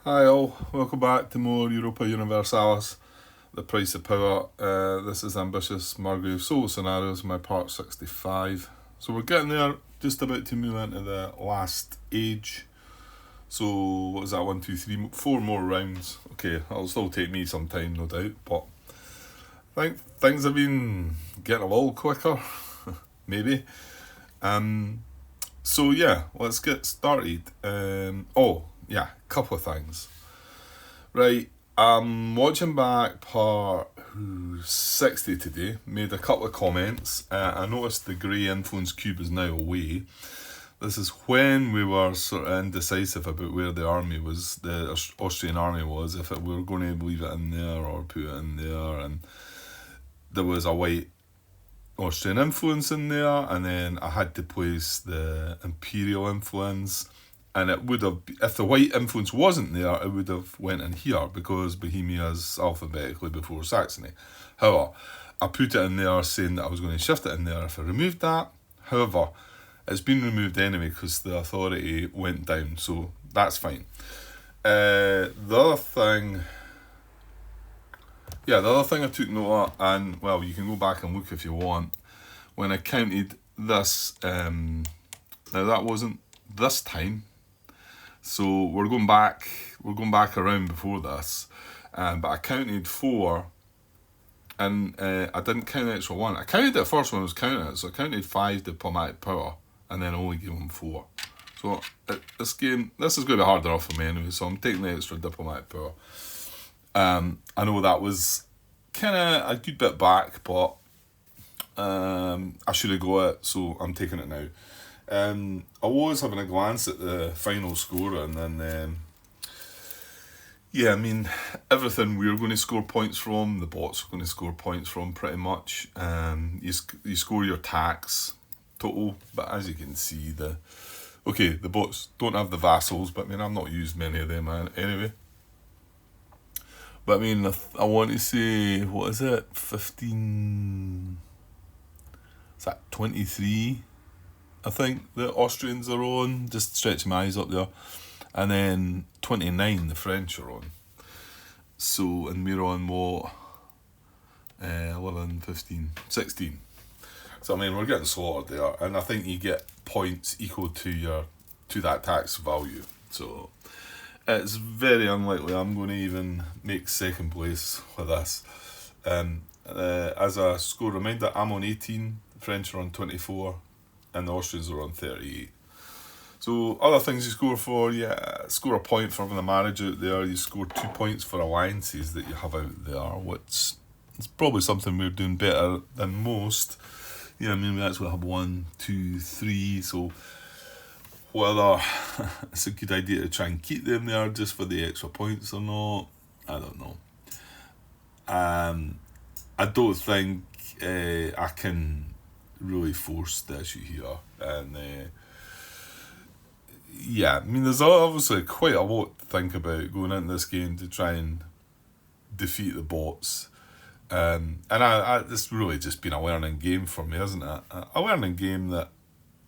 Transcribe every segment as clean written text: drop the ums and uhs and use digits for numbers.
Hi all, welcome back to more Europa Universalis, The Price of Power. This is Ambitious Margrave Solo Scenarios, my part 65. So we're getting there, just about to move into the last age. So what was that, 1, 2, 3, 4 more rounds. Okay, it'll still take me some time, no doubt, but I think things have been getting a little quicker, maybe. So yeah, let's get started. Couple of things. Right, I'm watching back part 60 today, made a couple of comments. I noticed the grey influence cube is now away. This is when we were sort of indecisive about where the army was, the Austrian army was, if we were going to leave it in there or put it in there, and there was a white Austrian influence in there, and then I had to place the imperial influence, and it would have, if the white influence wasn't there, it would have went in here because Bohemia is alphabetically before Saxony. However, I put it in there saying that I was going to shift it in there if I removed that. However, it's been removed anyway because the authority went down, so that's fine. The other thing I took note of, and well, you can go back and look if you want, when I counted this, now that wasn't this time, so we're going back around before this, but I counted 4, and I didn't count the extra 1. I counted it first when I was counting it, so I counted 5 diplomatic power, and then only gave him 4. So this is going to be harder off for me anyway, so I'm taking the extra diplomatic power. I know that was kind of a good bit back, but I should have got it, so I'm taking it now. I was having a glance at the final score, and then everything we're going to score points from, the bots are going to score points from pretty much. You score your tax total, but as you can see, the bots don't have the vassals, but I've not used many of them anyway. But I want to say, what is it, 15, is that 23, I think the Austrians are on, just stretching my eyes up there, and then 29 the French are on. So, and we're on what, 11, 15, 16. So we're getting slaughtered there, and I think you get points equal to that tax value, so it's very unlikely I'm going to even make second place with this. As a score reminder, I'm on 18, the French are on 24, and the Austrians are on 38. So other things you score for, score a point for having a marriage out there. You score 2 points for alliances that you have out there, which is probably something we're doing better than most. We actually have 1, 2, 3, so whether it's a good idea to try and keep them there just for the extra points or not, I don't know. I don't think I can really force the issue here, and there's obviously quite a lot to think about going into this game to try and defeat the bots. And it's really just been a learning game for me, isn't it? A learning game that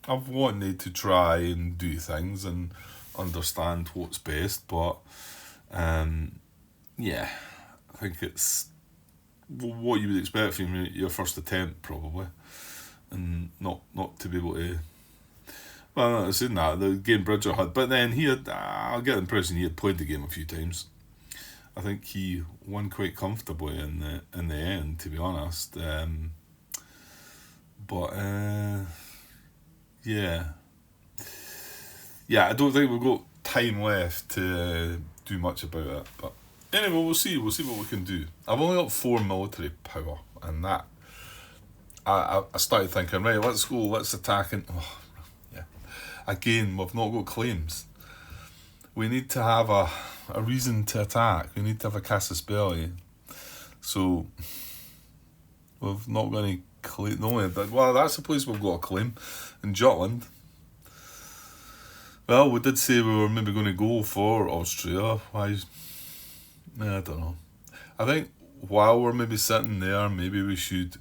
I've wanted to try and do things and understand what's best, but I think it's what you would expect from your first attempt, probably, and not to be able to. Well, I've seen that the game Bridger had, but then I get the impression he had played the game a few times. I think he won quite comfortably in the end, to be honest. I don't think we've got time left to do much about it. But anyway, we'll see what we can do. I've only got 4 military power, and that I started thinking, right, let's go, let's attack, and again, we've not got claims. We need to have a reason to attack. We need to have a casus belli. So we've not got any claim. Well, that's the place we've got a claim, in Jutland. Well, we did say we were maybe going to go for Austria. Why? I don't know. I think while we're maybe sitting there, maybe we should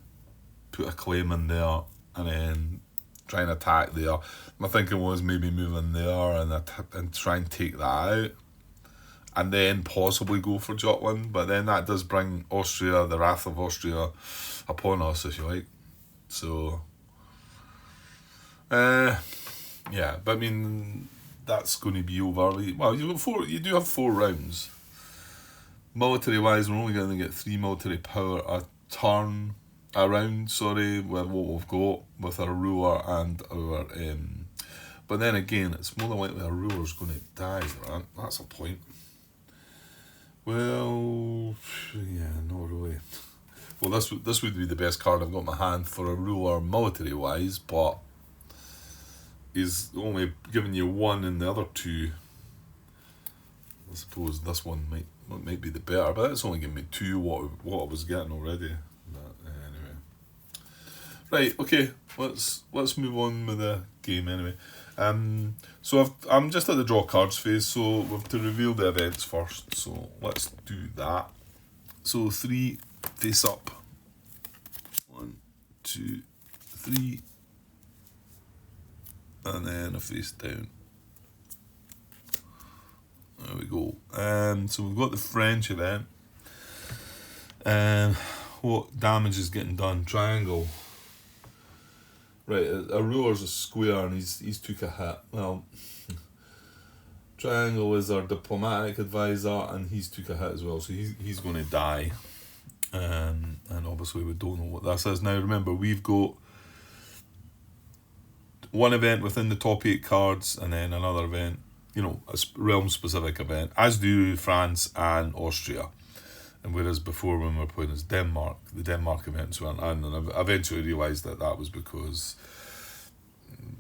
put a claim in there and then try and attack there. My thinking was maybe move in there and try and take that out. and then possibly go for Jutland. But then that does bring Austria, the wrath of Austria, upon us, if you like. So, yeah, but I mean, that's going to be over. Well, you do have 4 rounds. Military wise, we're only going to get 3 military power a round, with what we've got with our ruler and our. But then again, it's more than likely our ruler's going to die, right? That's a point. Well, yeah, not really. Well, this would be the best card I've got in my hand for a ruler military wise, but he's only giving you 1 in the other 2. I suppose this one might be the better, but it's only giving me 2 what I was getting already. But anyway, right, okay, let's move on with the game anyway. So I'm just at the draw cards phase, so we have to reveal the events first. So let's do that. So 3 face up. 1, 2, 3, and then a face down. There we go. So we've got the French event. What damage is getting done? Triangle. Right, a ruler's a square and he's took a hit. Well, Triangle is our diplomatic advisor and he's took a hit as well, so he's going to die. And obviously we don't know what this is. Now remember, we've got 1 event within the top 8 cards and then another event, a realm specific event, as do France and Austria. And whereas before when we were playing as Denmark, the Denmark events weren't in, and I eventually realised that was because,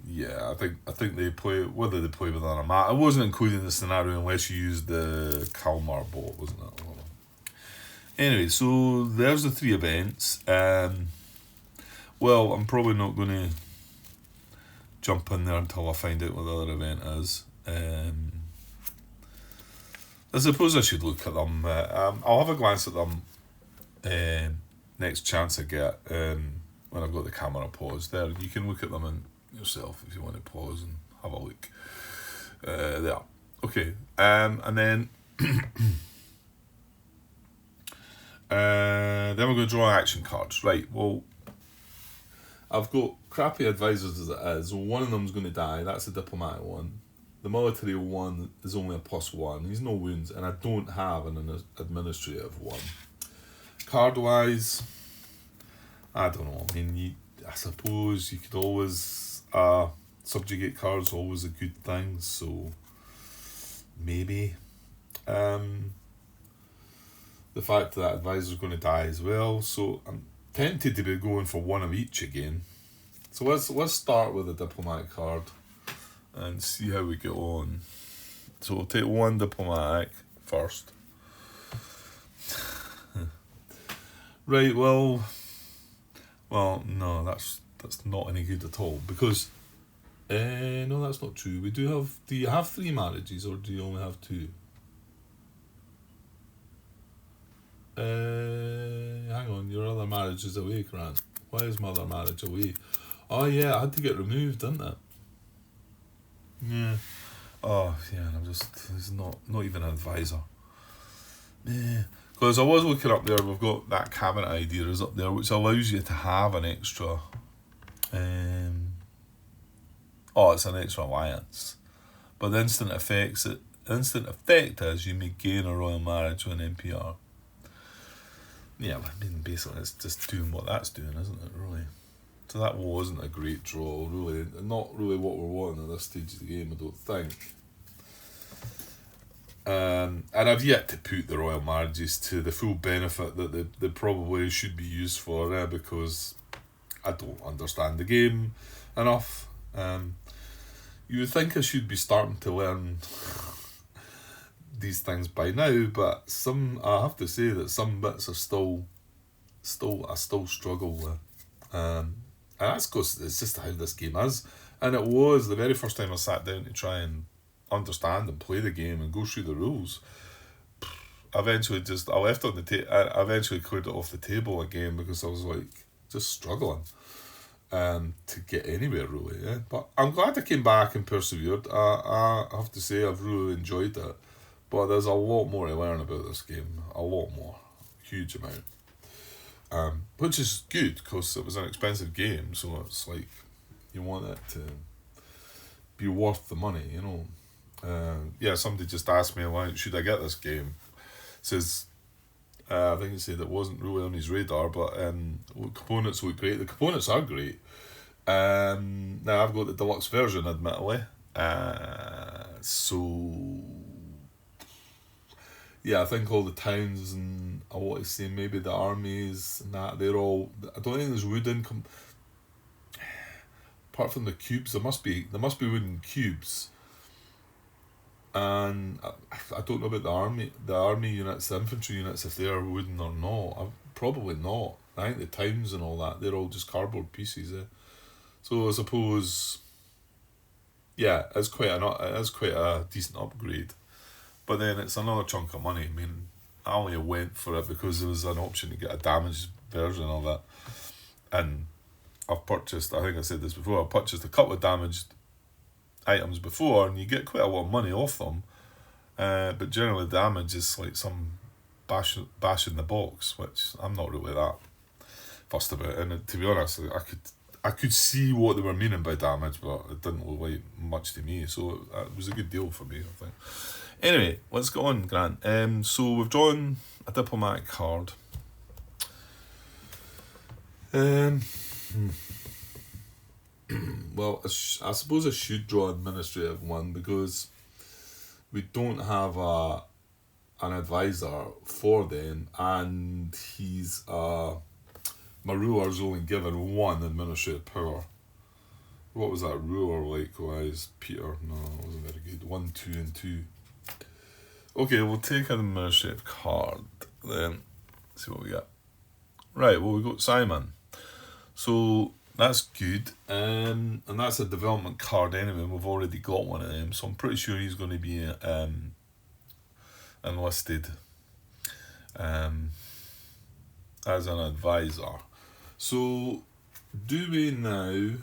yeah, I think they play, whether they play within a map. I wasn't including the scenario unless you used the Kalmar bot, wasn't it? Anyway, so there's the 3 events. Well, I'm probably not going to jump in there until I find out what the other event is. I suppose I should look at them. I'll have a glance at them next chance I get when I've got the camera paused there. You can look at them in yourself if you want to pause and have a look. There. Okay. And then then we're going to draw action cards. Right, well, I've got crappy advisors as it is. One of them's going to die. That's the diplomatic one. The military one is only a +1. He's no wounds, and I don't have an administrative one. Card-wise, I don't know. I mean, I suppose you could always subjugate cards. Always a good thing. So maybe the fact that advisor's going to die as well. So I'm tempted to be going for 1 of each again. So let's start with a diplomatic card and see how we get on. So we'll take 1 diplomatic first. Right, well, no, that's not any good at all, because no, that's not true. Do you have 3 marriages, or do you only have 2? Hang on, your other marriage is away, Grant. Why is my other marriage away? Oh yeah, I had to get removed, didn't it? Yeah. Oh yeah, and he's not even an advisor. Yeah. Because I was looking up there, we've got that cabinet idea is up there, which allows you to have an extra it's an extra alliance. But the instant effect is you may gain a royal marriage with an NPR. Yeah, I mean, basically it's just doing what that's doing, isn't it, really? So that wasn't a great draw, really. Not really what we're wanting at this stage of the game, I don't think. And I've yet to put the royal marriages to the full benefit that they probably should be used for, because I don't understand the game enough. You would think I should be starting to learn these things by now, but I have to say that some bits are still struggle with. And that's because it's just how this game is. And it was the very first time I sat down to try and understand and play the game and go through the rules. Eventually I left on the I eventually cleared it off the table again, because I was just struggling to get anywhere, really. Yeah? But I'm glad I came back and persevered. I have to say I've really enjoyed it. But there's a lot more to learn about this game. A lot more. Huge amount. Which is good, because it was an expensive game, so it's like, you want it to be worth the money, you know. Yeah, somebody just asked me, why should I get this game? Says, I think he said it wasn't really on his radar, but components look great. The components are great. Now I've got the deluxe version, admittedly. So yeah, I think all the towns, and I want to say maybe the armies and that, they're all, I don't think there's wooden apart from the cubes. There must be wooden cubes. And I don't know about the army units, the infantry units, if they are wooden or not. Probably not. I think the towns and all that, they're all just cardboard pieces. So I suppose, yeah, it's quite a decent upgrade. But then it's another chunk of money. I mean, I only went for it because there was an option to get a damaged version of it. And I've purchased, I think I said this before, I've purchased a couple of damaged items before, and you get quite a lot of money off them. But generally damage is like some bash in the box, which I'm not really that fussed about. And to be honest, I could see what they were meaning by damage, but it didn't look like much to me. So it was a good deal for me, I think. Anyway, let's go on, Grant. So we've drawn a diplomatic card. Well, I suppose I should draw an administrative one, because we don't have an advisor for them, and my ruler's only given one administrative power. What was that ruler like? Wise Peter? No, it wasn't very good. 1, 2, and 2. Okay, we'll take an administrative card then. See what we got. Right, well, we got Simon. So that's good. And that's a development card anyway. We've already got one of them, so I'm pretty sure he's going to be enlisted as an advisor. So do we now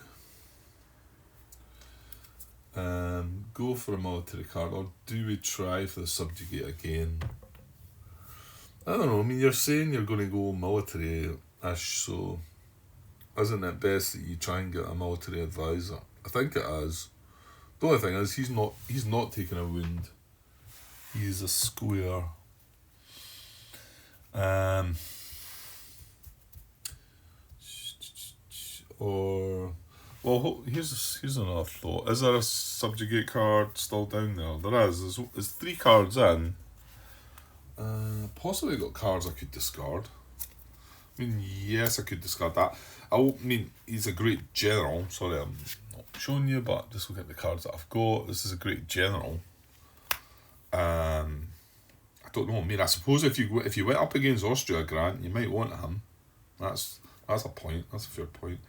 go for a military card, or do we try for the subjugate again? I don't know. I mean, you're saying you're going to go military-ish, so isn't it best that you try and get a military advisor? I think it is. The only thing is, he's not taking a wound. He's a square. Well, here's another thought. Is there a subjugate card still down there? There is. There's 3 cards in. Possibly got cards I could discard. I mean, yes, I could discard that. He's a great general. Sorry, I'm not showing you, but just look at the cards that I've got. This is a great general. I don't know. I mean, I suppose if you went up against Austria, Grant, you might want him. That's a point. That's a fair point.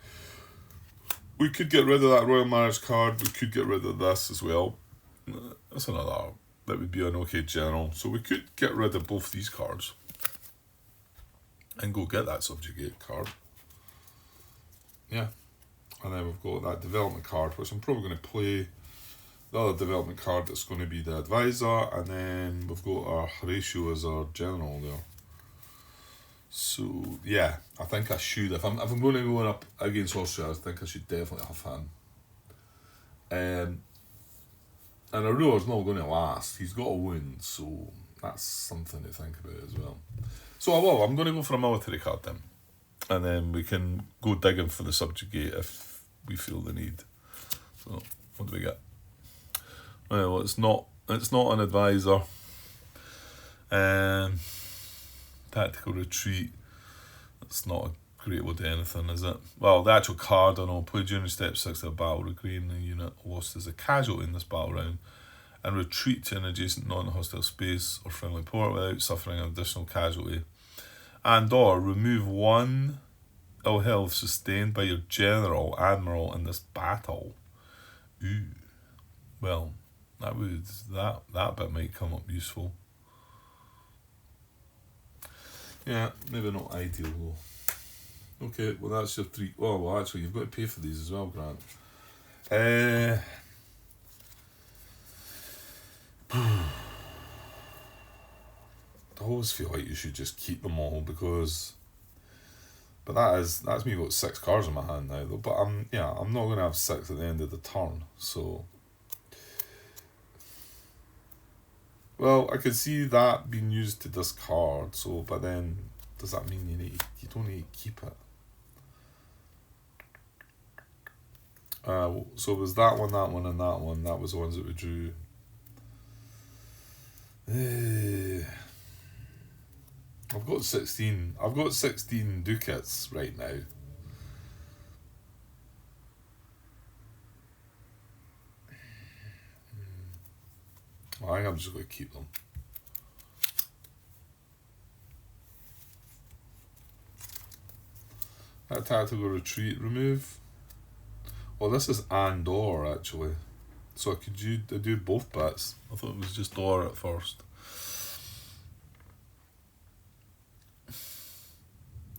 We could get rid of that Royal Marriage card. We could get rid of this as well. That's another. That would be an okay general. So we could get rid of both these cards and go get that subjugate card. Yeah. And then we've got that development card, which I'm probably going to play. The other development card that's going to be the advisor. And then we've got our Horatio as our general there. So yeah, I think I should. If I'm going to go up against Austria, I think I should definitely have him. And a ruler's not going to last. He's got a wound, so that's something to think about as well. So I'm going to go for a military card then, and then we can go digging for the subjugate if we feel the need. So what do we get? Well, it's not an advisor. Tactical retreat. That's not a great way to anything, is it? Well, the actual card, I know, play during step 6 of a battle, regaining the unit lost as a casualty in this battle round, and retreat to an adjacent non-hostile space or friendly port without suffering an additional casualty, and or remove 1 ill health sustained by your general admiral in this battle. Ooh, well, that bit might come up useful. Yeah, maybe not ideal though. Okay, well that's your 3. Oh, well actually you've got to pay for these as well, Grant. I always feel like you should just keep them all because... But that's me got 6 cards in my hand now though. But I'm not going to have 6 at the end of the turn. So... Well, I could see that being used to discard, so, but then, does that mean you don't need to keep it? So it was that one, and that one. That was the ones that we drew. I've got 16 ducats right now. I think I'm just going to keep them. That tactical retreat, remove. Well, this is and or actually. So I could do both bits. I thought it was just or at first.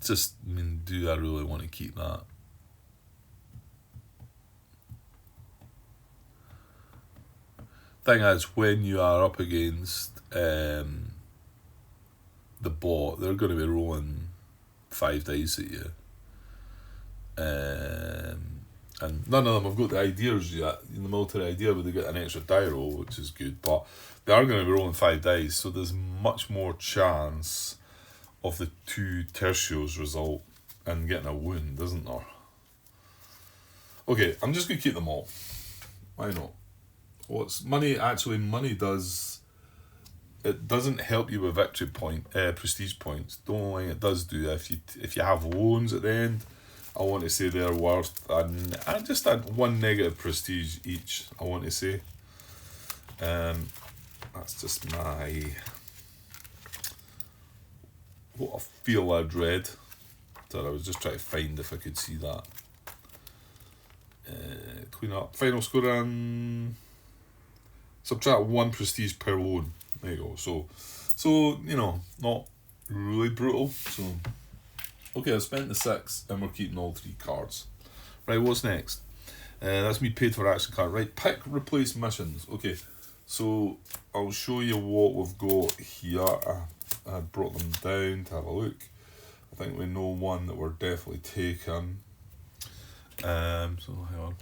Just, I mean, do I really want to keep that? Thing is, when you are up against the bot, they're going to be rolling 5 dice at you. And none of them have got the ideas yet. In the military idea where they get an extra die roll, which is good, but they are going to be rolling 5 dice, so there's much more chance of the 2 tertios result and getting a wound, isn't there? Okay, I'm just going to keep them all. Why not? What's money? Actually, money does... It doesn't help you with victory prestige points. Don't think it does do. If you have loans at the end, I want to say they're worth... I just add 1 negative prestige each, I want to say. That's just my... what I feel I'd read. So I was just trying to find if I could see that. Clean up. Final score and... subtract 1 prestige per loan. There you go. So you know, not really brutal. So okay, I spent the 6 and we're keeping all 3 cards. Right, what's next? That's me paid for action card. Right, pick, replace missions. Okay, so I'll show you what we've got here. I brought them down to have a look. I think we know one that we're definitely taking. So hang on.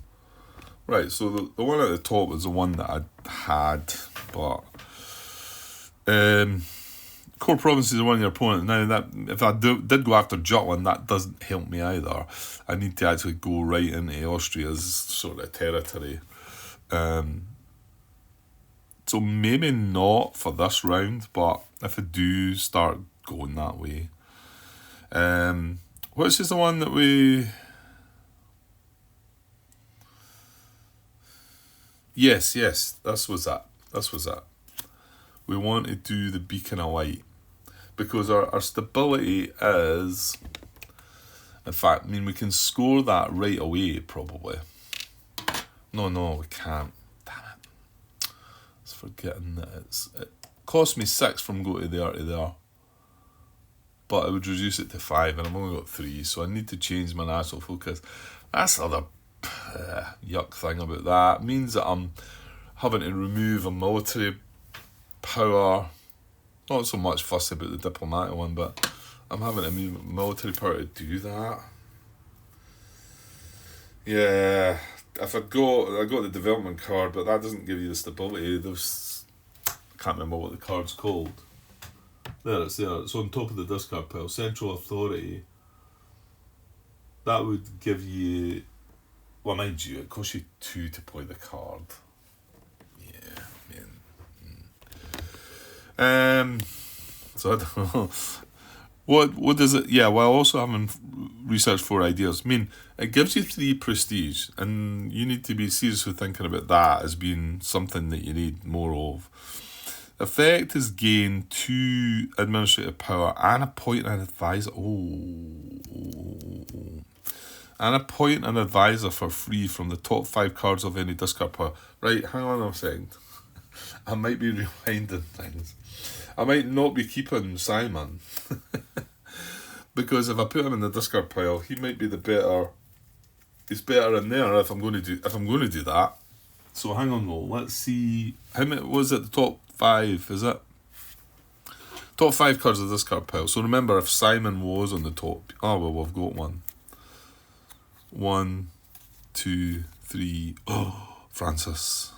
Right, so the one at the top is the one that I had, but core province is the one your opponent. Now that if I did go after Jutland, that doesn't help me either. I need to actually go right into Austria's sort of territory. So maybe not for this round, but if I do start going that way. Which is the one that we... Yes, this was that. We want to do the Beacon of Light. Because our stability is... In fact, I mean, we can score that right away, probably. No, we can't. Damn it. I was forgetting that it cost me 6 from going to there. But I would reduce it to 5, and I've only got 3, so I need to change my national focus. That's the other yuck thing about that. It means that I'm having to remove a military power. Not so much fuss about the diplomatic one, but I'm having to move military power to do that. Yeah, if I got the development card, but that doesn't give you the stability. I can't remember what the card's called. There, it's there. It's on top of the discard pile. Central authority. That would give you... Well, mind you, it costs you 2 to play the card. Yeah, man. So I don't know. What does it... Yeah, well, I also haven't researched 4 ideas. I mean, it gives you 3 prestige, and you need to be seriously thinking about that as being something that you need more of. Effect is gain 2 administrative power and appoint an advisor. And appoint an advisor for free from the top 5 cards of any discard power. Right, hang on a second. I might be rewinding things. I might not be keeping Simon. Because if I put him in the discard pile, he might be the better... He's better in there if I'm going to do that. So hang on though, let's see. How many was it? The top 5, is it? Top 5 cards of this card pile. So remember, if Simon was on the top... Oh, well, we've got one. 1, 2, 3... Oh, Francis.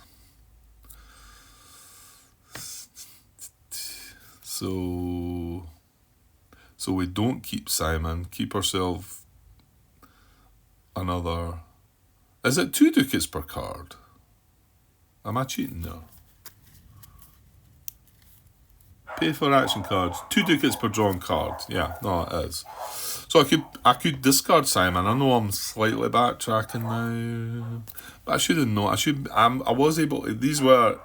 So we don't keep Simon. Keep ourselves another... Is it 2 ducats per card? Am I cheating there? Pay for action cards. 2 ducats per drawn card. Yeah, no, it is. So I could discard Simon. I know I'm slightly backtracking now, but I shouldn't know. I was able to, these were,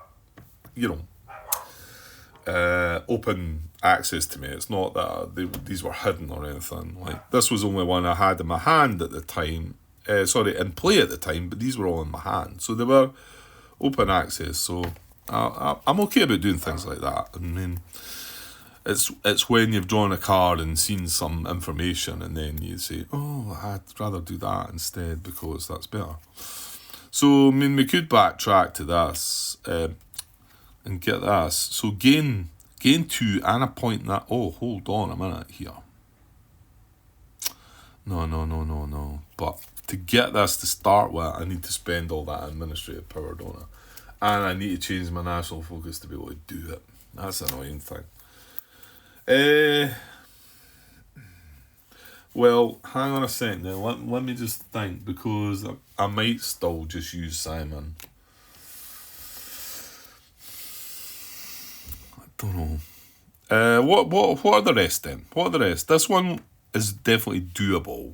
open access to me. It's not that these were hidden or anything. Like, this was only one I had in my hand at the time. In play at the time, but these were all in my hand. So they were open access. So I'm okay about doing things like that. I mean, it's when you've drawn a card and seen some information, and then you say, oh, I'd rather do that instead because that's better. So, I mean, we could backtrack to this and get this. So gain 2 and appoint that. Oh, hold on a minute here. No. But to get this to start with, I need to spend all that administrative power, don't I? And I need to change my national focus to be able to do it. That's an annoying thing. Well, hang on a second now. Let me just think, because I might still just use Simon. I don't know. What are the rest then? What are the rest? This one is definitely doable.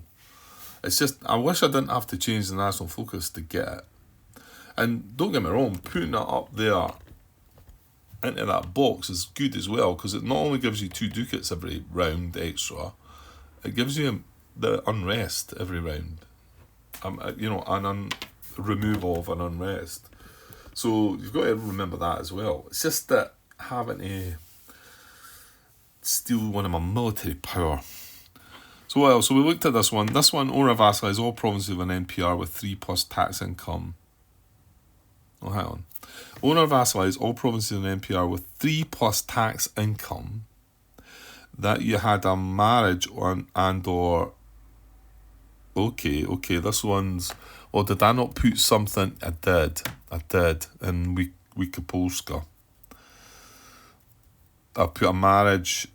It's just, I wish I didn't have to change the national focus to get it. And don't get me wrong, putting it up there into that box is good as well, because it not only gives you 2 ducats every round extra, it gives you the unrest every round. Removal of an unrest. So you've got to remember that as well. It's just that having to steal one of my military power. So what else? So we looked at this one. This one, owner vassalize all provinces of an NPR with 3+ tax income. Oh, hang on. Owner vassalize all provinces of an NPR with 3+ tax income that you had a marriage on and or... Okay, this one's... Well, did I not put something? I did. In Wika Polska. I put a marriage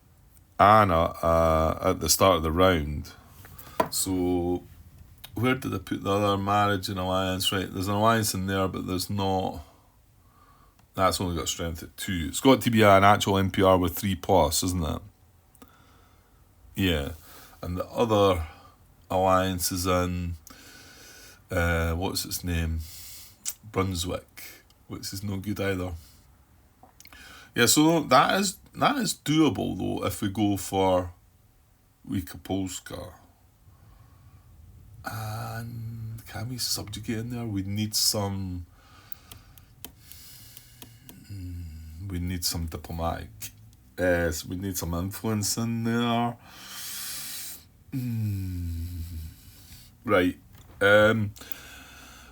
and at the start of the round. So where did I put the other marriage and alliance? Right, there's an alliance in there, but there's not. That's only got strength at 2. It's got to be an actual NPR with 3+, isn't it? Yeah. And the other alliance is in what's its name? Brunswick, which is no good either. Yeah, so that is doable though if we go for Wika Polska. And can we subjugate in there? We need some diplomatic. Yes, we need some influence in there. Right.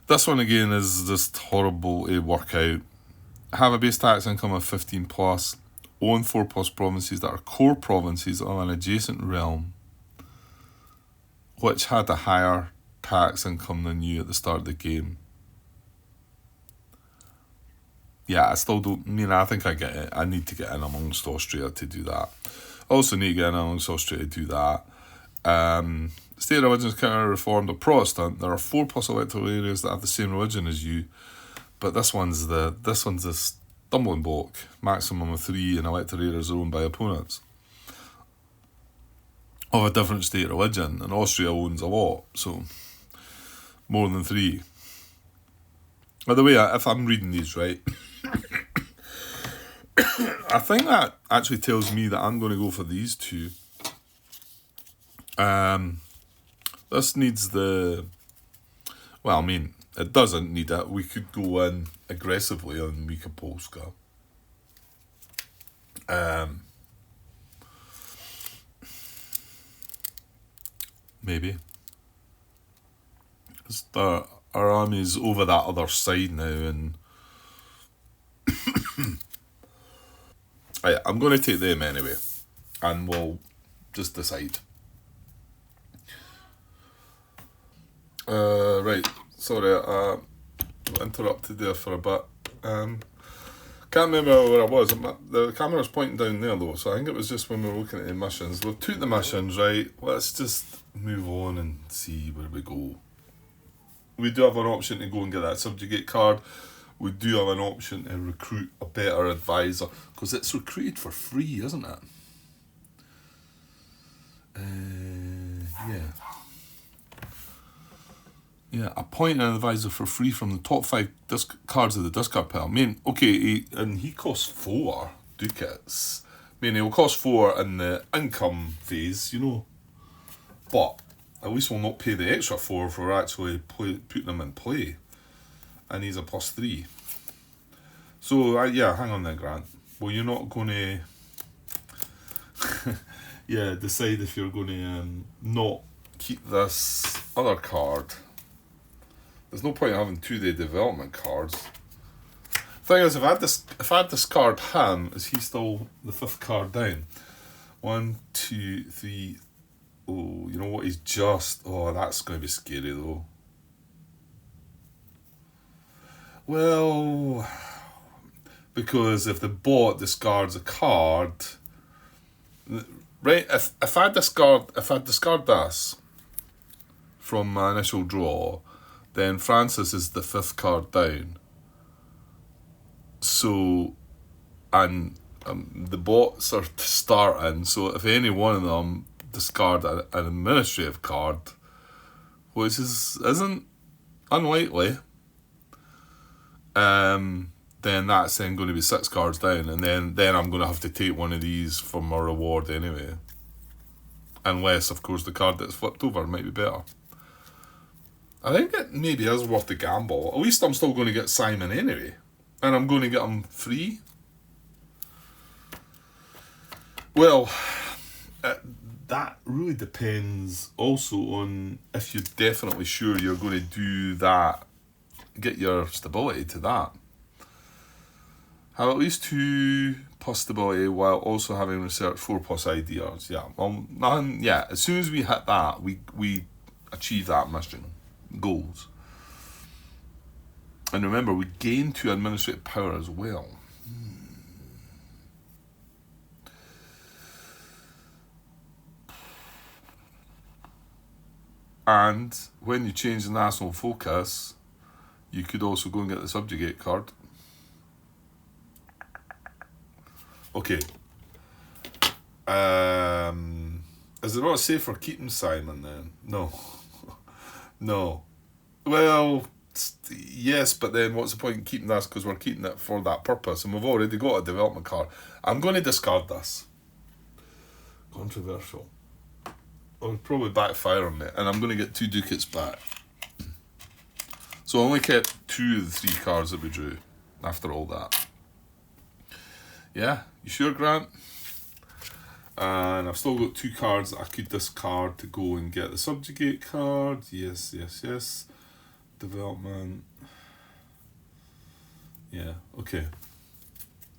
This one again is just horrible to work out. Have a base tax income of 15+. Own 4+ provinces that are core provinces of an adjacent realm which had a higher tax income than you at the start of the game. Yeah, I still don't... I think I get it. I need to get in amongst Austria to do that. I also need to get in amongst Austria to do that. State religions counter-reformed or Protestant. There are 4+ electoral areas that have the same religion as you, but this one's the stumbling block. Maximum of 3 in electoral areas are owned by opponents of a different state religion, and Austria owns a lot, so more than 3. By the way, if I'm reading these right, I think that actually tells me that I'm going to go for these 2. This needs the... Well, it doesn't need it. We could go in aggressively on Wika Polska. Our army's over that other side now, and I'm going to take them anyway. and we'll just decide. Right, sorry, I interrupted there for a bit. Can't remember where I was. The camera's pointing down there though, so I think it was just when we were looking at the missions. We've took the missions, right? Let's just move on and see where we go. We do have an option to go and get that subjugate card. We do have an option to recruit a better advisor, because it's recruited for free, isn't it? Yeah. Yeah, appoint an advisor for free from the top 5 cards of the discard pile. I mean, okay, he costs 4 ducats. I mean, he'll cost 4 in the income phase, you know. But at least we'll not pay the extra 4 for actually putting him in play. And he's a +3. So, yeah, hang on there, Grant. Well, you're not going to... yeah, decide if you're going to not keep this other card. There's no point in having 2-day development cards. Thing is, if I discard him, is he still the 5th card down? 1, 2, 3. Oh, you know what? He's just... Oh, that's going to be scary though. Well, because if the bot discards a card, right? If I discard this from my initial draw, then Francis is the 5th card down. So, and the bots are starting. So if any one of them discard an administrative card, which isn't unlikely, then that's then going to be 6 cards down, and then I'm going to have to take one of these for my reward anyway. Unless, of course, the card that's flipped over might be better. I think it maybe is worth the gamble. At least I'm still going to get Simon anyway. And I'm going to get him free. Well, that really depends also on if you're definitely sure you're going to do that. Get your stability to that. Have at least 2 plus stability while also having research 4 plus ideas. Yeah, well, yeah. As soon as we hit that, we achieve that mission goals. And remember, we gain 2 administrative power as well. And when you change the national focus, you could also go and get the subjugate card. Okay. Is it not safe for keeping Simon then? No. No. Well, yes, but then what's the point in keeping this? Because we're keeping it for that purpose, and we've already got a development card. I'm going to discard this. Controversial. I'll probably backfire on it, and I'm going to get 2 ducats back. So I only kept 2 of the 3 cards that we drew after all that. Yeah, you sure, Grant? And I've still got 2 cards that I could discard to go and get the subjugate card. Yes, yes, yes. Development. Yeah, okay.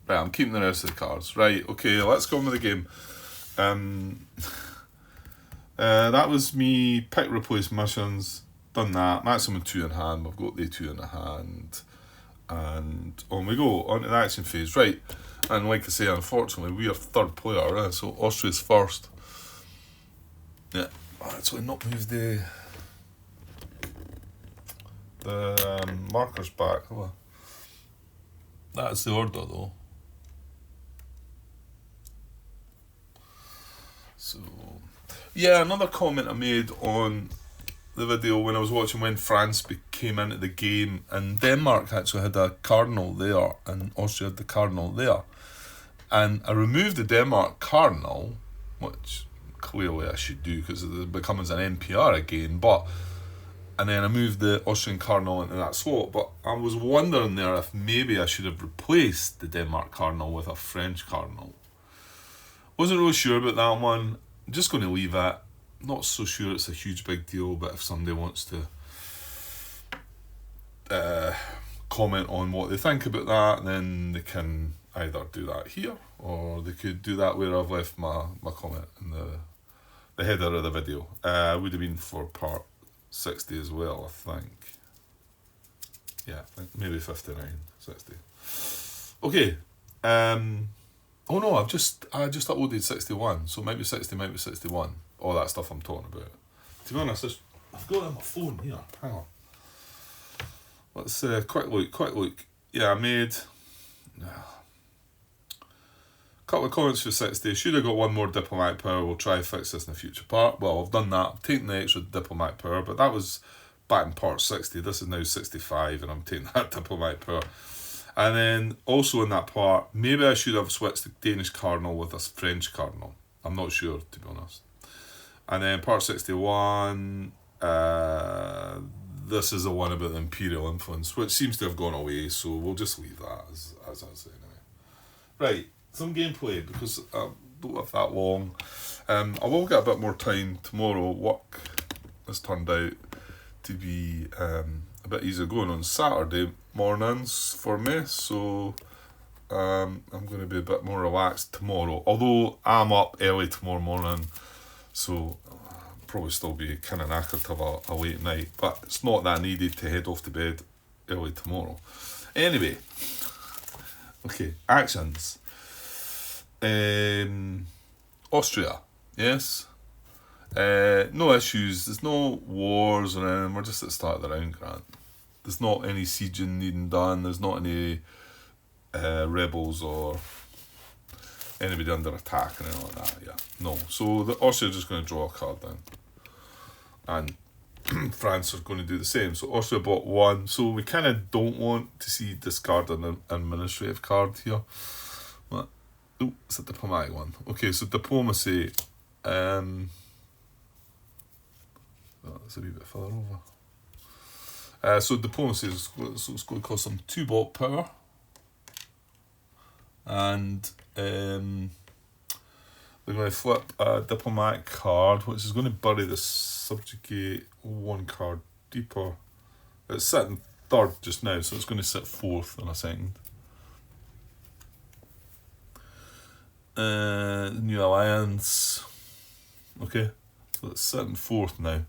Right, I'm keeping the rest of the cards. Right, okay, let's go on with the game. That was me pick, replace missions. Done that. Maximum 2 in hand. We've got the 2 in the hand. And on we go. On to the action phase. Right. And like I say, unfortunately, we are 3rd player, so Austria's first. Yeah. So not move the markers back. Oh. That's the order though. So yeah, another comment I made on the video when I was watching when France came into the game, and Denmark actually had a cardinal there and Austria had the cardinal there, and I removed the Denmark cardinal, which clearly I should do because it becomes an NPR again, and then I moved the Austrian cardinal into that slot. But I was wondering there if maybe I should have replaced the Denmark cardinal with a French cardinal. Wasn't really sure about that one. I'm just going to leave it. Not so sure it's a huge big deal, but if somebody wants to comment on what they think about that, then they can either do that here, or they could do that where I've left my comment in the header of the video. Would have been for part 60 as well, I think. Yeah, I think maybe 59, 60. Okay. Oh no, I just uploaded 61, so maybe 60, maybe 61. All that stuff I'm talking about. To be honest, I've got it on my phone here. Hang on. Let's quick look. Yeah, I made a couple of comments for 60. Should have got one more diplomatic power. We'll try to fix this in the future part. Well, I've done that. I've taken the extra diplomatic power, but that was back in part 60. This is now 65, and I'm taking that diplomatic power. And then also in that part, maybe I should have switched the Danish cardinal with a French cardinal. I'm not sure, to be honest. And then part 61, this is the one about the imperial influence, which seems to have gone away, so we'll just leave that as I say anyway. Right, some gameplay, because I don't have that long. I will get a bit more time tomorrow. Work has turned out to be a bit easier going on Saturday mornings for me, so I'm going to be a bit more relaxed tomorrow, although I'm up early tomorrow morning, so I'll probably still be kind of knackered to have a late night, but it's not that needed to head off to bed early tomorrow. Anyway, okay, actions. Austria, yes. No issues, there's no wars or anything, we're just at the start of the round, Grant. There's not any sieging needing done, there's not any rebels or anybody under attack and anything like that, yeah. No. So the Austria are just going to draw a card down. And France are going to do the same. So Austria bought one. So we kind of don't want to see discard an administrative card here. What? Oh, it's a diplomatic one. Okay, so diplomacy. Oh, it's a wee bit further over. So diplomacy is it's going to cost them 2 bot power. And they're going to flip a diplomatic card, which is going to bury the subjugate 1 card deeper. It's sitting 3rd just now, so it's going to sit 4th in a second. New alliance. Okay, so it's sitting 4th now.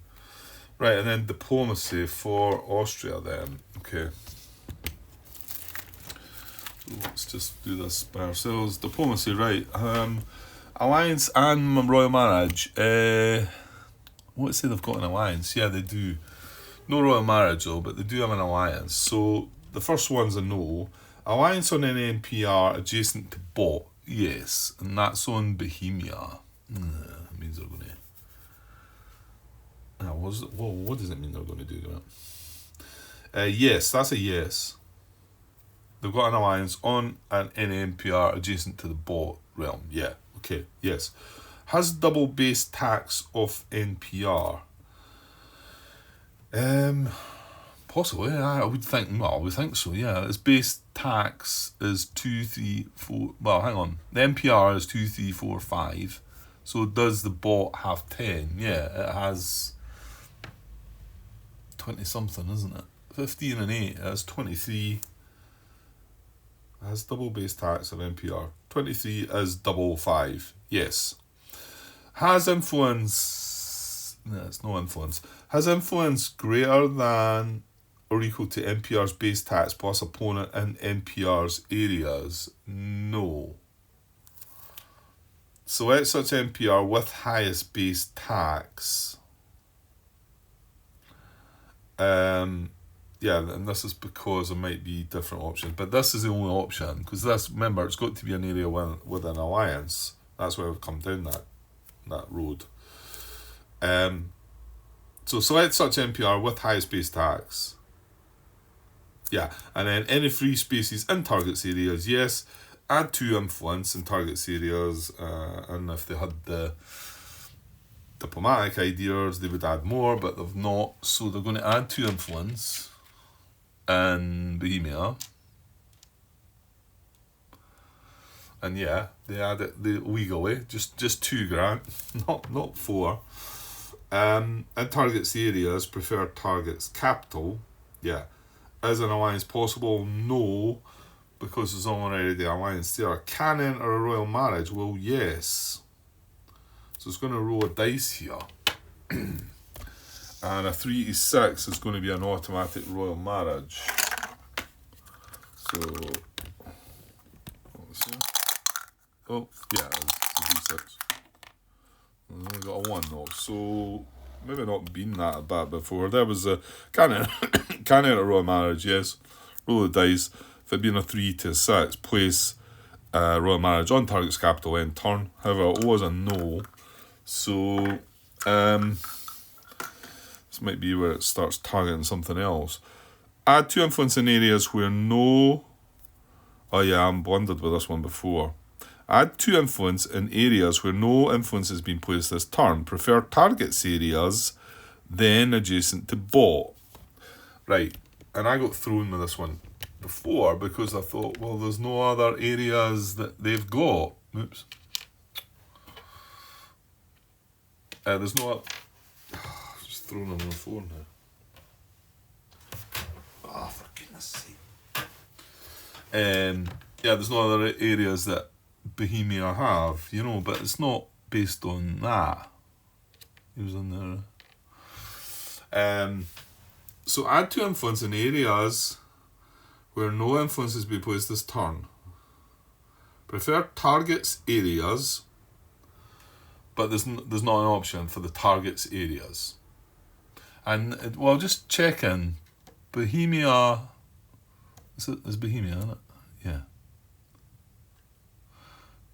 Right, and then diplomacy for Austria then. Okay. Let's just do this by ourselves. Diplomacy, right. Alliance and royal marriage. Let's say they've got an alliance. Yeah, they do. No royal marriage though, but they do have an alliance. So the first one's a no. Alliance on an NPR adjacent to bot. Yes, and that's on Bohemia. That means they're going to... what does it mean they're going to do that? Yes, that's a yes. They've got an alliance on an NPR adjacent to the bot realm. Yeah, okay, yes. Has double base tax of NPR? Possibly, I would think, well, I would think so, yeah. Its base tax is 2, 3, 4, well, hang on. The NPR is 2, 3, 4, 5. So does the bot have 10? Yeah, it has 20 something, isn't it? 15 and 8, that's 23. Has double base tax of NPR. 23 is double 5. Yes. Has influence... No, it's no influence. Has influence greater than or equal to NPR's base tax plus opponent in NPR's areas? No. Select such NPR with highest base tax. Yeah, and this is because there might be different options, but this is the only option, because this, remember, it's got to be an area with an alliance. That's why we've come down that road. So select such NPR with highest base tax. Yeah, and then any free spaces in targets areas, yes. Add 2 influence in targets areas, and if they had the diplomatic ideas, they would add more, but they've not, so they're going to add 2 influence in Bohemia. And yeah, they add it legally, just 2 grand, not 4. And targets areas, preferred targets capital, yeah. Is an alliance possible? No, because there's already a alliance there. Can enter a royal marriage? Well, yes. So it's going to roll a dice here. And a 3 to 6 is going to be an automatic royal marriage. So, let's see. Oh, yeah, it's a D6. I've only got a 1 though, so maybe not been that bad before. There was a can enter a royal marriage, yes. Roll the dice. If it'd been a 3 to 6, place royal marriage on target's capital end turn. However, it was a no. So, this might be where it starts targeting something else. Add 2 influence in areas where no... Oh yeah, I'm blundered with this one before. Add 2 influence in areas where no influence has been placed this turn. Prefer targets areas, then adjacent to bot. Right, and I got thrown with this one before because I thought, well, there's no other areas that they've got. Oops. There's no... Just throwing them on the phone now. Oh, for goodness sake. Yeah, there's no other areas that Bohemia have, you know, but it's not based on that. He was in there. So add 2 influence in areas where no influence has been placed this turn. Prefer targets areas, but there's not an option for the targets areas. And well, just checking. Bohemia. Is Bohemia, isn't it? Yeah.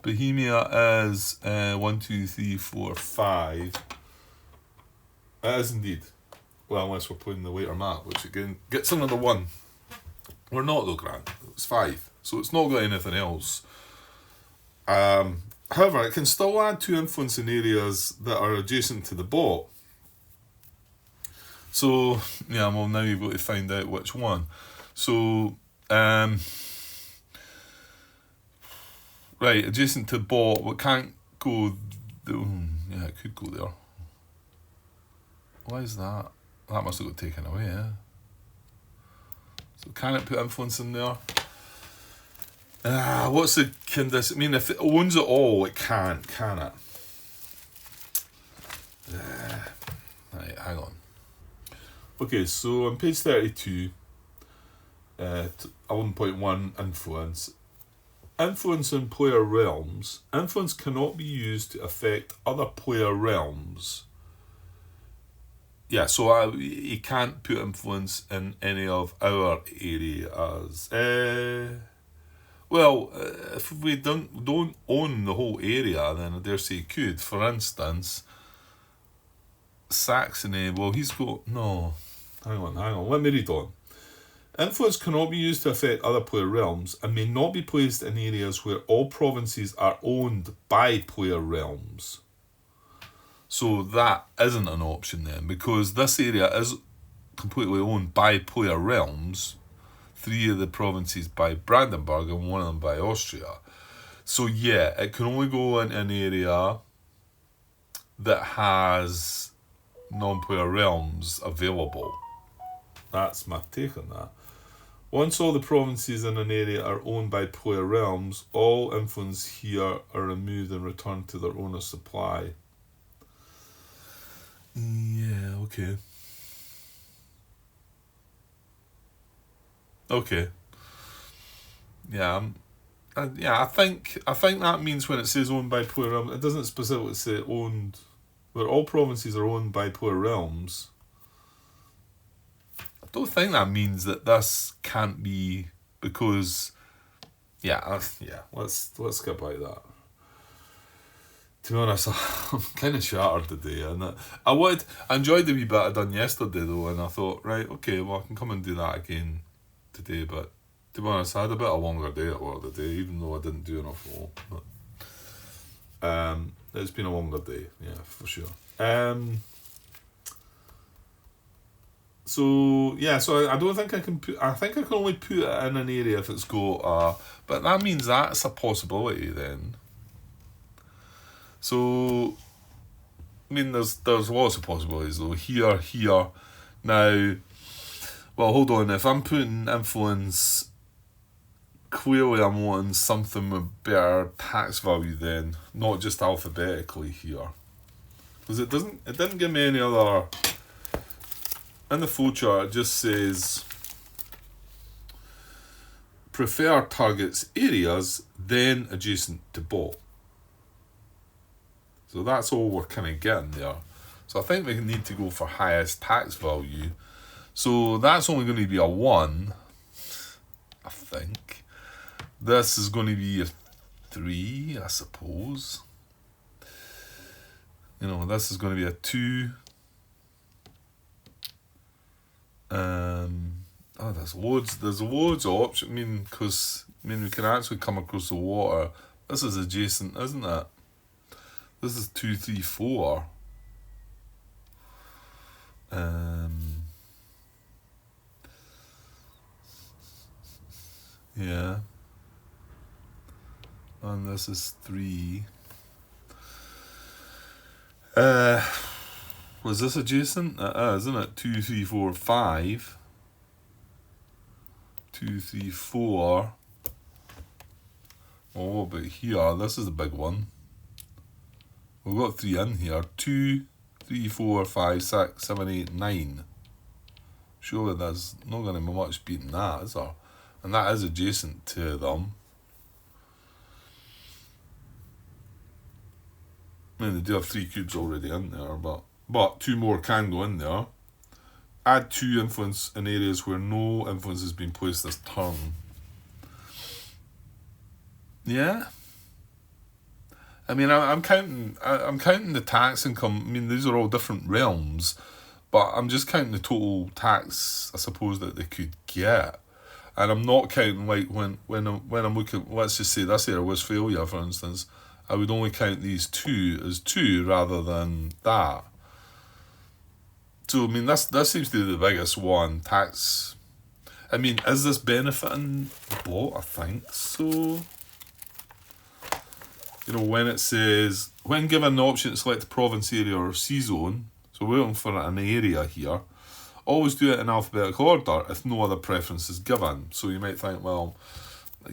Bohemia is 1, 2, 3, 4, 5. It is indeed. Well, unless we're playing the waiter map, which again gets another 1. We're not though, Grant. It's 5. So it's not got anything else. However, it can still add 2 influence in areas that are adjacent to the bot. So, yeah, well, now you've got to find out which one. So, right, adjacent to bot, we can't go... yeah, it could go there. Why is that? That must have got taken away, yeah. So can it put influence in there? What's the condition? I mean, if it owns it all, it can't, can it? Right, hang on. Okay, so on page 32, 11.1 influence. Influence in player realms. Influence cannot be used to affect other player realms. Yeah, so he can't put influence in any of our areas. Well, if we don't own the whole area, then I dare say he could. For instance, Saxony, well, he's got... No, hang on, let me read on. Influence cannot be used to affect other player realms and may not be placed in areas where all provinces are owned by player realms. So that isn't an option then, because this area is completely owned by player realms. 3 of the provinces by Brandenburg and 1 of them by Austria. So yeah, it can only go in an area that has non-player realms available. That's my take on that. Once all the provinces in an area are owned by player realms, all influence here are removed and returned to their owner's supply. Yeah, okay. Okay. Yeah, I think that means when it says owned by player realms, it doesn't specifically say owned, where all provinces are owned by player realms. I don't think that means that this can't be, because, let's skip out that. To be honest, I'm kind of shattered today, and I enjoyed the wee bit I done yesterday though, and I thought, right, okay, well I can come and do that again today, but to be honest, I had a bit of a longer day at work today, even though I didn't do enough work. But it's been a longer day, yeah, for sure. So I don't think I can put. I think I can only put it in an area if it's got but that means that's a possibility then. So, I mean, there's lots of possibilities though. Here, now. Well, hold on. If I'm putting influence clearly I'm wanting something with better tax value then, not just alphabetically here. Because it didn't give me any other, in the flowchart it just says prefer targets areas then adjacent to bot. So that's all we're kind of getting there. So I think we need to go for highest tax value. So that's only going to be a 1, I think. This is going to be a 3, I suppose. You know, this is going to be a 2. There's loads of options. I mean, because we can actually come across the water. This is adjacent, isn't it? This is 2, 3, 4. Yeah. And this is 3. Was this adjacent? Isn't it? 2, 3, 4, 5. 2, 3, 4. Oh, what about here? This is a big one. We've got 3 in here. 2, 3, 4, 5, 6, 7, 8, 9. Surely there's not going to be much beating that, is there? And that is adjacent to them. I mean, they do have 3 cubes already in there, but 2 more can go in there. Add 2 influence in areas where no influence has been placed this turn. Yeah. I mean, I'm counting the tax income. I mean, these are all different realms, but I'm just counting the total tax, I suppose, that they could get. And I'm not counting, like, when I'm looking, let's just say this area was failure, for instance, I would only count these 2 as 2 rather than that. So, I mean, this seems to be the biggest one, tax. I mean, is this benefiting the bot? I think so. You know, when it says, when given the option to select a province, area or C-zone, so we're looking for an area here, always do it in alphabetical order if no other preference is given. So you might think, well,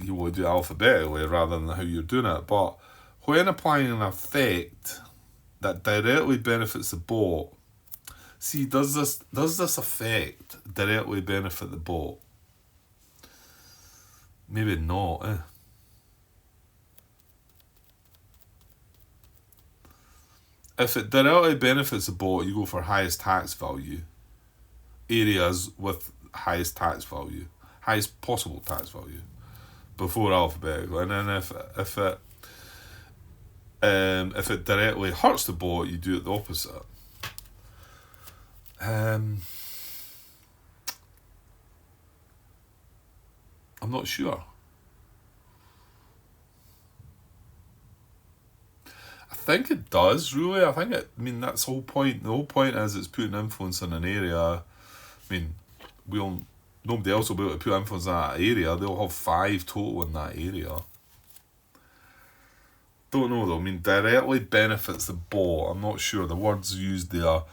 you will do it alphabetically rather than how you're doing it. But when applying an effect that directly benefits the bot, see, does this effect directly benefit the bot? Maybe not, eh? If it directly benefits the bot, you go for highest tax value. Areas with highest tax value. Highest possible tax value. Before alphabetical. And then if it directly hurts the bot, you do it the opposite. I'm not sure. I think it does, really. I mean, that's the whole point. The whole point is it's putting influence in an area. I mean, nobody else will be able to put influence in that area. They'll have 5 total in that area. Don't know though. I mean, directly benefits the bot. I'm not sure. The words used there.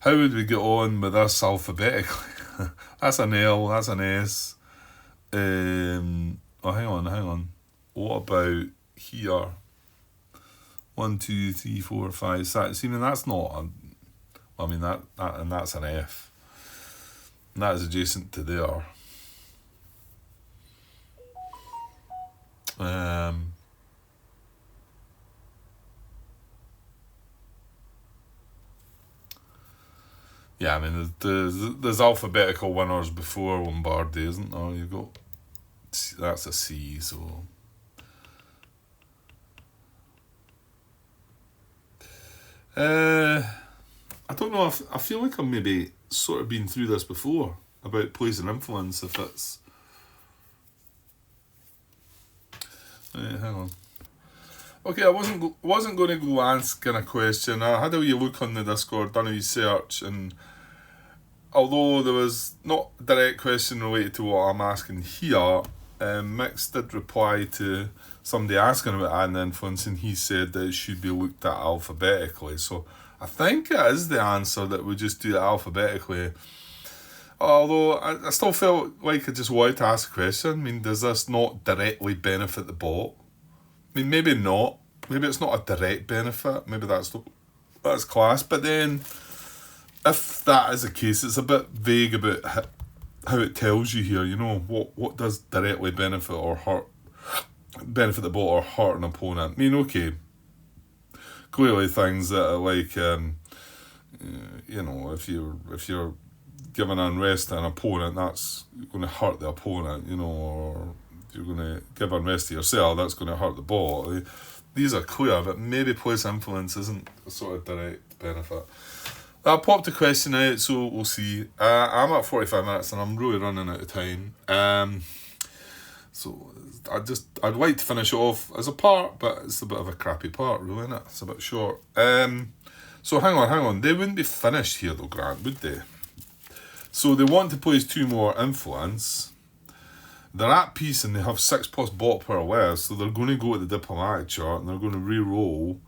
How would we get on with this alphabetically? That's an L, that's an S. Hang on. What about here? 1, 2, 3, 4, 5, 6. I mean, that's not and that's an F. And that is adjacent to there. Yeah, I mean, there's alphabetical winners before Lombardy, isn't there? You got, that's a C, so. I don't know, I feel like I've maybe sort of been through this before, about placing influence if it's. Hang on. Okay, I wasn't going to go asking a question. I had a wee look on the Discord, done a wee search, and although there was not a direct question related to what I'm asking here, Mix did reply to somebody asking about adding influence, and he said that it should be looked at alphabetically. So I think it is the answer that we just do it alphabetically. Although I still felt like I just wanted to ask a question. I mean, does this not directly benefit the bot? I mean, maybe not. Maybe it's not a direct benefit. Maybe that's class. But then, if that is the case, it's a bit vague about how it tells you here. You know, what does directly benefit the bot or hurt an opponent? I mean, okay, clearly things that are like, you know, if you're giving unrest to an opponent, that's going to hurt the opponent, you know, or you're going to give unrest to yourself, that's going to hurt the bot. These are clear, but maybe place influence isn't a sort of direct benefit. I popped the question out, so we'll see. I'm at 45 minutes and I'm really running out of time. So I'd like to finish it off as a part, but it's a bit of a crappy part, really, isn't it? It's a bit short. So hang on. They wouldn't be finished here though, Grant, would they? So they want to place 2 more influence. They're at peace and they have 6+ bot power left, so they're going to go to the diplomatic chart and they're going to re-roll.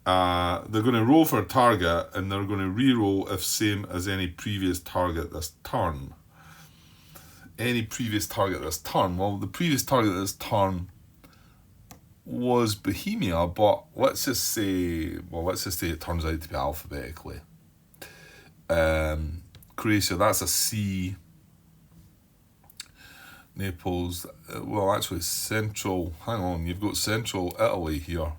They're going to roll for a target and they're going to re-roll if same as any previous target this turn. Any previous target this turn. Well, the previous target this turn was Bohemia, but let's just say it turns out to be alphabetically. Croatia, that's a C. Naples, well, actually central, hang on, you've got central Italy here.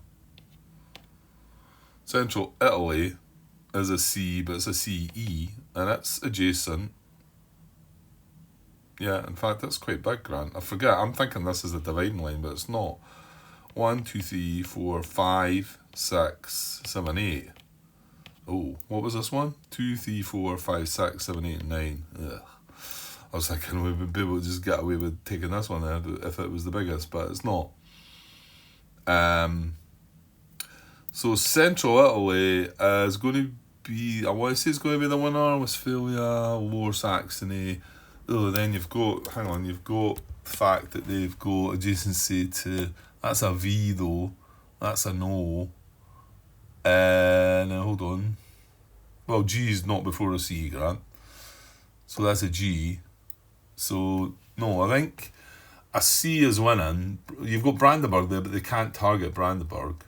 Central Italy is a C, but it's a CE, and it's adjacent. Yeah, in fact, that's quite big, Grant. I forget, I'm thinking this is the dividing line, but it's not. 1, 2, 3, 4, 5, 6, 7, 8. Oh, what was this one? 2, 3, 4, 5, 6, 7, 8, 9. Ugh. I was thinking we would be able to just get away with taking this one if it was the biggest, but it's not. So Central Italy is going to be, I want to say it's going to be the winner. Westphalia, Lower Saxony. Oh, then you've got the fact that they've got adjacency to, that's a V though, that's a no. Now hold on. Well, G is not before a C, Grant. So that's a G. So, no, I think a C is winning. You've got Brandenburg there, but they can't target Brandenburg.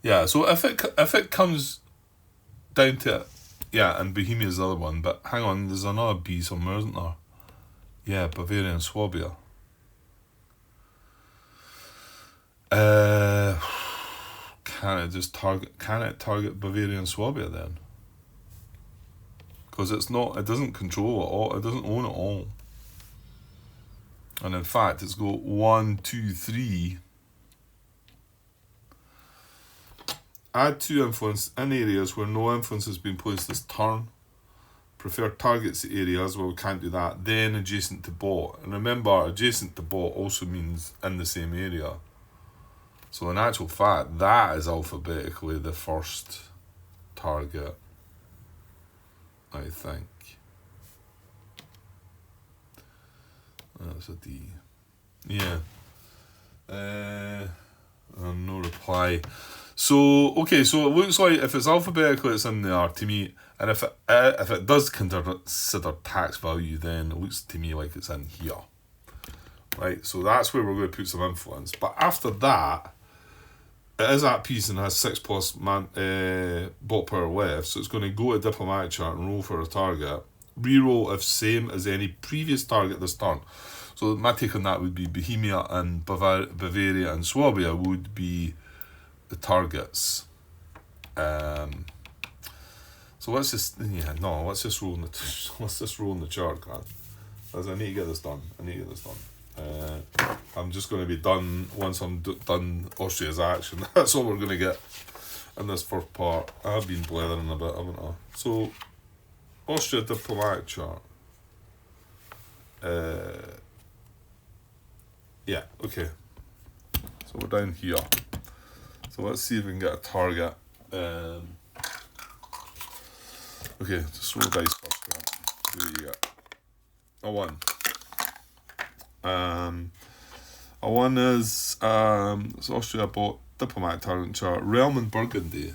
Yeah, so if it comes down to it, yeah, and Bohemia's the other one, but hang on, there's another B somewhere, isn't there? Yeah, Bavaria and Swabia. Can it target Bavaria and Swabia then? Because it doesn't control it all, it doesn't own it all. And in fact, it's got 1, 2, 3. Add 2 influence in areas where no influence has been placed this turn. Prefer targets areas, well, we can't do that. Then adjacent to bot. And remember, adjacent to bot also means in the same area. So in actual fact, that is alphabetically the first target, I think. That's a D. Yeah. No reply. So, okay, so it looks like if it's alphabetically, it's in there to me. And if it does consider tax value, then it looks to me like it's in here. Right, so that's where we're going to put some influence. But after that, it is at peace and has 6+ bot power left, so it's going to go to diplomatic chart and roll for a target. Reroll if same as any previous target this turn. So my take on that would be Bohemia and Bavaria and Swabia would be the targets. So let's just roll in the chart, Grant. I need to get this done. I'm just going to be done once I'm done Austria's action. That's all we're going to get in this first part. I've been blethering a bit, haven't I? So, Austria diplomatic chart. Yeah, okay. So we're down here. So let's see if we can get a target. Okay, just roll dice first, Grant. See what you get. A 1. A 1 is it's Austria bought diplomatic target chart. Realm and Burgundy.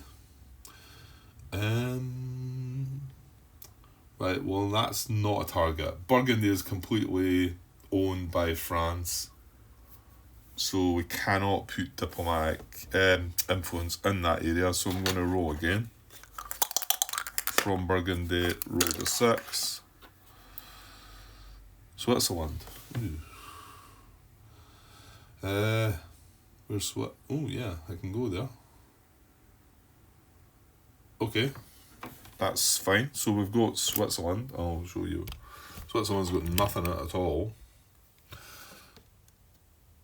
well, that's not a target. Burgundy is completely owned by France, so we cannot put diplomatic influence in that area. So I'm going to roll again. From Burgundy, roll to 6. Switzerland. Ooh. Where's what? Oh yeah, I can go there. Okay, that's fine. So we've got Switzerland. I'll show you. Switzerland's got nothing in it at all.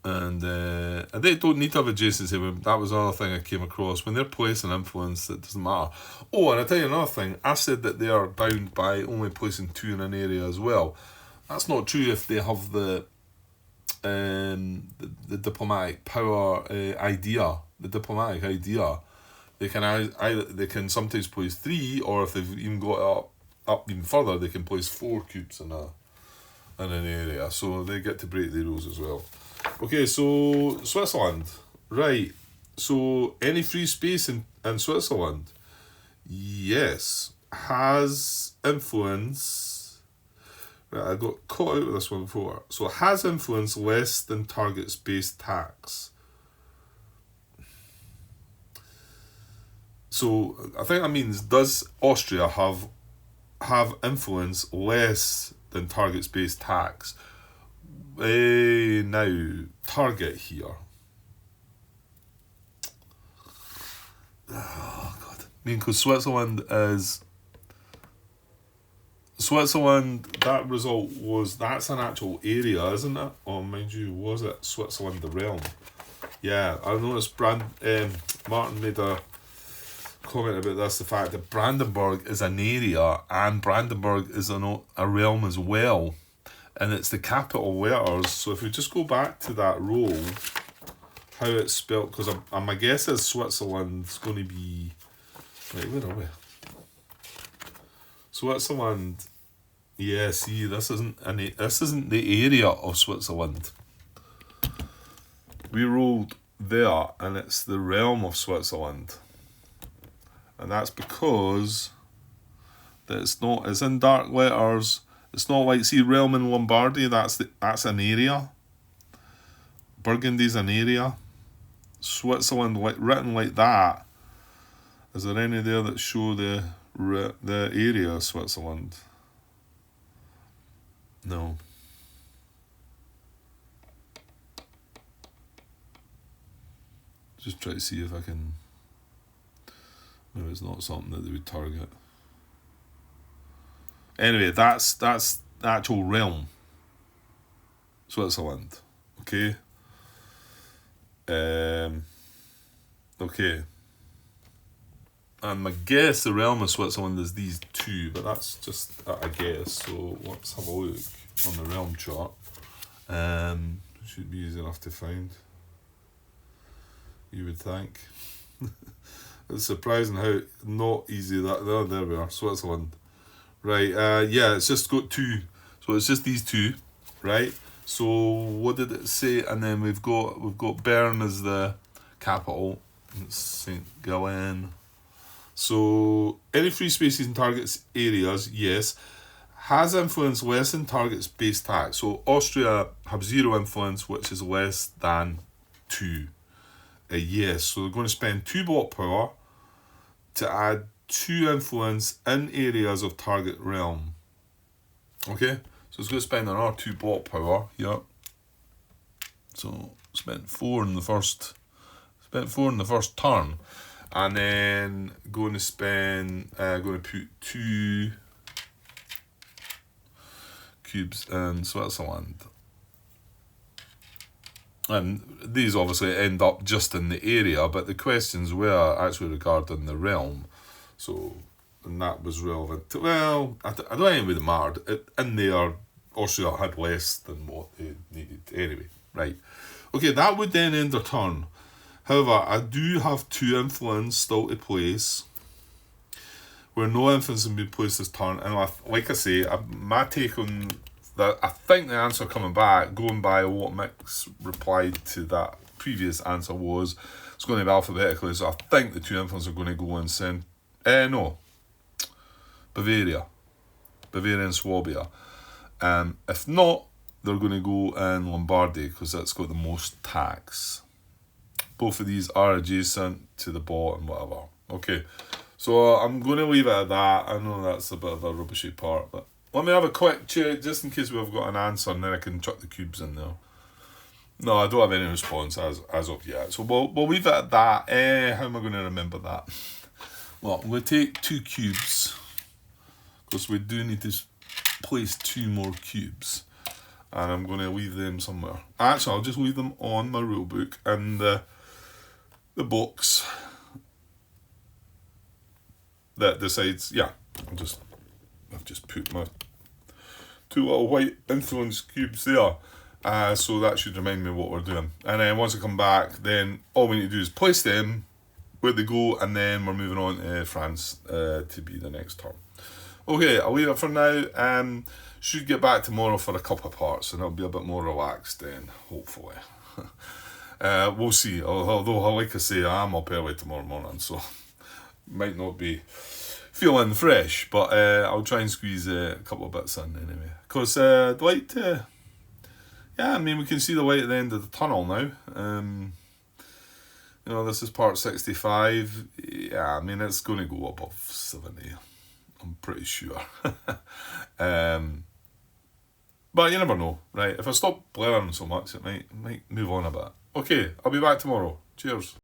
And they don't need to have adjacency. That was another thing I came across. When they're placing influence, it doesn't matter. Oh, and I tell you another thing. I said that they are bound by only placing 2 in an area as well. That's not true if they have the diplomatic power idea. The diplomatic idea. They can either they can sometimes place 3, or if they've even got up even further, they can place 4 cubes in an area. So they get to break the rules as well. Okay, so Switzerland, right? So any free space in Switzerland, yes, has influence. Right, I got caught out with this one before. So has influence less than target space tax. So I think that means, does Austria have influence less than target space tax? Now target here. Oh God! I mean, because Switzerland, that result that's an actual area, isn't it? Or mind you, was it Switzerland the realm? Yeah, I noticed Martin made a comment about this, the fact that Brandenburg is an area and Brandenburg is a realm as well, and it's the capital letters. So if we just go back to that roll, how it's spelled, because my guess is Switzerland's going to be, right, where are we? Switzerland, yeah, see, this isn't the area of Switzerland. We rolled there and it's the realm of Switzerland. And that's because it's in dark letters. It's not like, see, realm in Lombardy, that's an area. Burgundy's an area. Switzerland, written like that. Is there any there that show the area of Switzerland? No. Just try to see if I can. Maybe it's not something that they would target. Anyway, that's the actual realm. Switzerland. Okay. Okay. And my guess, the realm of Switzerland is these 2, but that's just a guess. So let's have a look on the realm chart. Should be easy enough to find, you would think. It's surprising how not easy that. Oh, there we are, Switzerland. Right, yeah, it's just got 2. So it's just these 2, right? So what did it say? And then we've got Bern as the capital. It's St. Gallen. So any free spaces in targets areas, yes. Has influence less than target space tax. So Austria have 0 influence, which is less than 2. Yes, so they're going to spend 2 block power to add 2 influence in areas of target realm. Okay, so it's going to spend another 2 block power here. So spent 4 in the first turn, and then going to put 2 cubes in Switzerland. And these obviously end up just in the area, but the questions were actually regarding the realm. So, and that was relevant to, well, I don't think it would have mattered. In there, Austria had less than what they needed. Anyway, right. Okay, that would then end their turn. However, I do have 2 influence still to place, where no influence has been placed this turn. And like I say, my take on that, I think the answer coming back, going by what Mick's replied to that previous answer was, it's going to be alphabetically. So I think the 2 influence are going to go in Bavaria. Bavaria and Swabia. If not, they're going to go in Lombardy because that's got the most tax. Both of these are adjacent to the bottom, whatever. Okay, so I'm going to leave it at that. I know that's a bit of a rubbishy part, but let me have a quick check just in case we've got an answer, and then I can chuck the cubes in there. No, I don't have any response as of yet. So we'll leave it at that. How am I going to remember that? Well, I'm going to take 2 cubes because we do need to place 2 more cubes. And I'm going to leave them somewhere. Actually, I'll just leave them on my rule book and the box that decides, yeah, I've just put my 2 little white influence cubes there. So that should remind me what we're doing. And then once I come back, then all we need to do is place them where they go, and then we're moving on to France to be the next turn. Okay, I'll leave it for now. Should get back tomorrow for a couple of parts, and it'll be a bit more relaxed then, hopefully. We'll see. Although, like I say, I'm up early tomorrow morning, so might not be feeling fresh, but I'll try and squeeze a couple of bits in anyway. Because I'd like to... Yeah, I mean, we can see the light at the end of the tunnel now. You know, this is part 65. Yeah, I mean, it's going to go above 70. I'm pretty sure. But you never know, right? If I stop blaring so much, it might move on a bit. Okay, I'll be back tomorrow. Cheers.